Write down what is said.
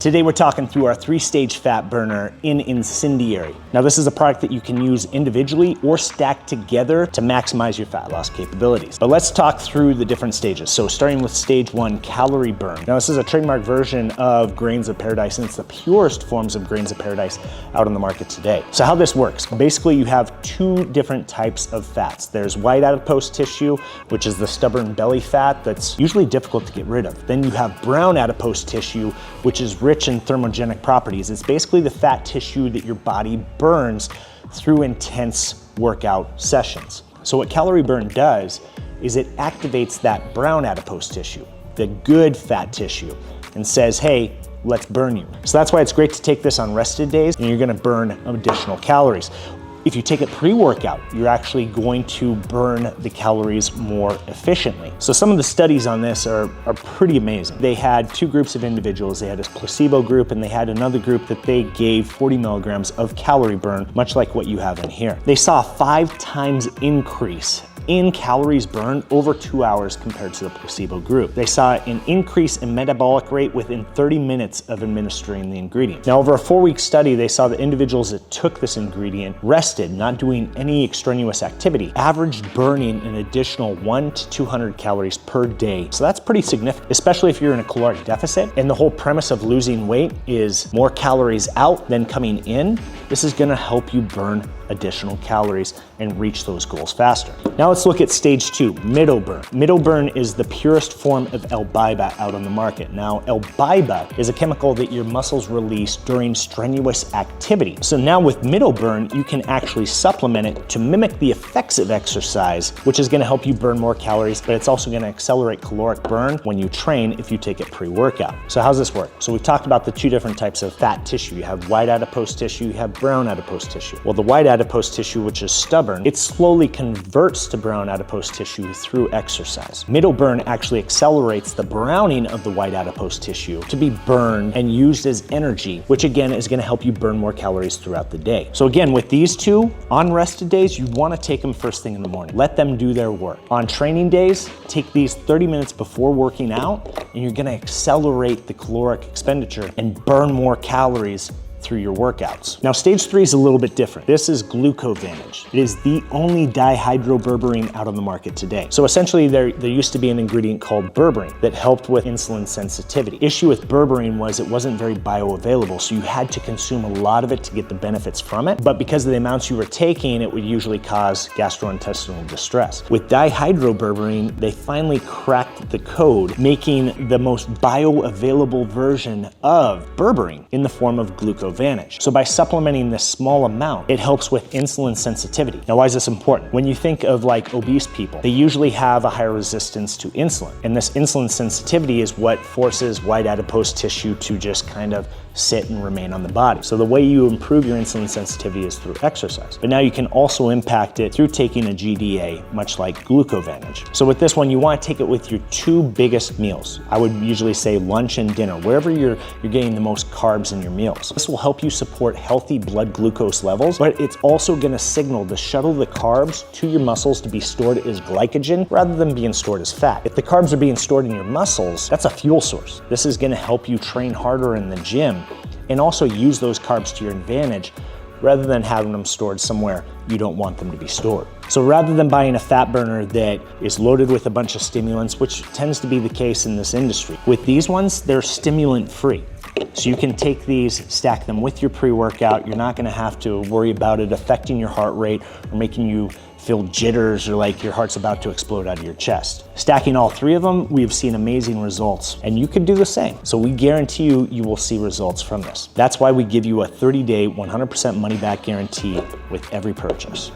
Today we're talking through our 3-stage fat burner in Incendiary. Now this is a product that you can use individually or stack together to maximize your fat loss capabilities. But let's talk through the different stages. So starting with stage 1, calorie burn. Now this is a trademark version of grains of paradise, and it's the purest forms of grains of paradise out on the market today. So how this works, basically you have 2 different types of fats. There's white adipose tissue, which is the stubborn belly fat that's usually difficult to get rid of. Then you have brown adipose tissue, which is rich in thermogenic properties. It's basically the fat tissue that your body burns through intense workout sessions. So what calorie burn does is it activates that brown adipose tissue, the good fat tissue, and says, hey, let's burn you. So that's why it's great to take this on rested days, and you're gonna burn additional calories. If you take it pre-workout, you're actually going to burn the calories more efficiently. So some of the studies on this are pretty amazing. They had 2 groups of individuals. They had a placebo group and they had another group that they gave 40 milligrams of calorie burn, much like what you have in here. They saw a 5 times increase in calories burned over 2 hours compared to the placebo group. They saw an increase in metabolic rate within 30 minutes of administering the ingredient. Now, over a 4-week study, they saw that individuals that took this ingredient rested, not doing any extraneous activity, averaged burning an additional 100 to 200 calories per day. So that's pretty significant, especially if you're in a caloric deficit. And the whole premise of losing weight is more calories out than coming in. This is gonna help you burn additional calories and reach those goals faster. Now let's look at stage 2, middle burn. Middle burn is the purest form of L-biba out on the market. Now, L-biba is a chemical that your muscles release during strenuous activity. So now with middle burn, you can actually supplement it to mimic the effects of exercise, which is gonna help you burn more calories, but it's also gonna accelerate caloric burn when you train if you take it pre-workout. So how's this work? So we've talked about the 2 different types of fat tissue. You have white adipose tissue, you have brown adipose tissue. Well, the white adipose tissue, which is stubborn, it slowly converts to brown adipose tissue through exercise. Middle burn actually accelerates the browning of the white adipose tissue to be burned and used as energy, which again is gonna help you burn more calories throughout the day. So again, with these 2, on rested days, you wanna take them first thing in the morning. Let them do their work. On training days, take these 30 minutes before working out, and you're gonna accelerate the caloric expenditure and burn more calories through your workouts. Now, stage 3 is a little bit different. This is glucovantage. It is the only dihydroberberine out on the market today. So essentially, there used to be an ingredient called berberine that helped with insulin sensitivity. Issue with berberine was it wasn't very bioavailable, so you had to consume a lot of it to get the benefits from it. But because of the amounts you were taking, it would usually cause gastrointestinal distress. With dihydroberberine, they finally cracked the code, making the most bioavailable version of berberine in the form of glucovantage. So by supplementing this small amount, it helps with insulin sensitivity. Now, why is this important? When you think of like obese people, they usually have a higher resistance to insulin. And this insulin sensitivity is what forces white adipose tissue to just kind of sit and remain on the body. So the way you improve your insulin sensitivity is through exercise. But now you can also impact it through taking a GDA, much like glucovantage. So with this one, you want to take it with your 2 biggest meals. I would usually say lunch and dinner, wherever you're getting the most carbs in your meals. This will help you support healthy blood glucose levels, but it's also going to signal to shuttle the carbs to your muscles to be stored as glycogen rather than being stored as fat. If the carbs are being stored in your muscles, that's a fuel source. This is going to help you train harder in the gym and also use those carbs to your advantage rather than having them stored somewhere you don't want them to be stored. So rather than buying a fat burner that is loaded with a bunch of stimulants, which tends to be the case in this industry, with these ones, they're stimulant free. So you can take these, stack them with your pre-workout. You're not gonna have to worry about it affecting your heart rate or making you feel jitters or like your heart's about to explode out of your chest. Stacking all 3 of them, we've seen amazing results, and you could do the same. So we guarantee you will see results from this. That's why we give you a 30-day, 100% money-back guarantee with every purchase.